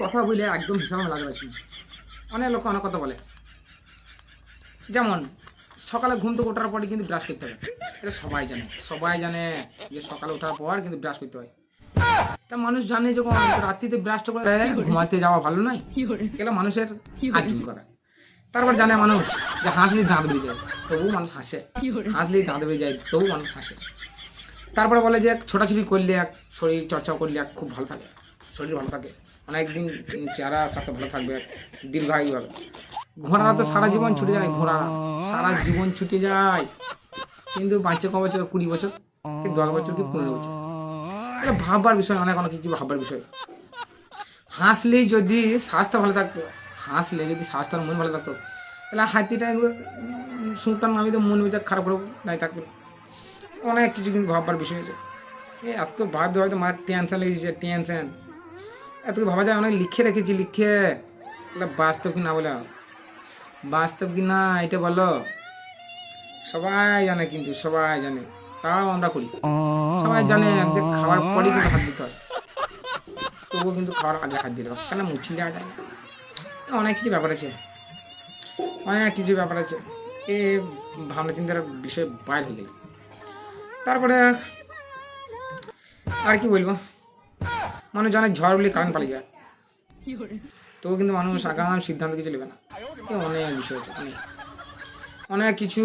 কথা বলে একদম হিসাবে লাগবে। অনেক লোক অনেক কথা বলে, যেমন সকালে ঘুম থেকে ওঠার পরে কিন্তু ব্রাশ করতে হবে। এটা সবাই জানে যে সকালে ওঠার পর কিন্তু ব্রাশ করতে হয়। তা মানুষ জানে যখন রাত্রিতে ব্রাশটা করে ঘুমাতে যাওয়া ভালো নয়, এগুলো মানুষের আজুল করা। তারপর জানে মানুষ যে হাসলেই দাঁত বেরিয়ে যায়, তবুও মানুষ হাসে। হাসলেই দাঁত বেরিয়ে যায়, তবুও মানুষ হাসে। তারপরে বলে যে ছোটাছুটি করলে এক শরীর চর্চা করলে এক খুব ভালো থাকে, শরীর ভালো থাকে, অনেকদিন চেহারা স্বাস্থ্য ভালো থাকবে, দীর্ঘায়ু হবে। ঘোড়ারা তো সারা জীবন ছুটে যায়, ঘোড়া সারা জীবন ছুটে যায়, কিন্তু বাঁচে ক বছর? 20 বছর কি 10 বছর কি 15 বছর। এটা ভাববার বিষয়, অনেক কিছু ভাববার বিষয়। হাসলেই যদি স্বাস্থ্য ভালো থাকতো, হাসলে যদি স্বাস্থ্য আর মন ভালো থাকতো, তাহলে হাতিটা সুটার নামে তো মন মেজাজ খারাপ হলেও নাই থাকবে। অনেক কিছু কিন্তু ভাববার বিষয় আছে। এত ভাবতে হয়তো মার টেনশন লেগেছে, টেনশন এত ভাবা যায়। অনেক লিখে রেখেছি, লিখে বাস্তব কি না বলে, বাস্তব কি না এটা বলো। সবাই জানে, কিন্তু সবাই জানে, তাও আমরা করি। সবাই জানে যে খাওয়ার পরে কিন্তু হাত দিতে হয়, তবুও কিন্তু খাওয়ার আগে হাত দিতে হবে, কেন মুছিয়ে দেওয়া যায় না। অনেক কিছু ব্যাপার আছে, অনেক কিছু ব্যাপার আছে। এ ভাবনা চিন্তার বিষয় বাইরে হয়ে গেল। তারপরে আর কি বলবো, মানুষ জানে ঝড় বলে কারেন্ট পালিয়ে যায়, তবু কিন্তু মানুষ আগাম সিদ্ধান্ত কিছু নেবে না। অনেক বিষয় আছে, অনেক কিছু।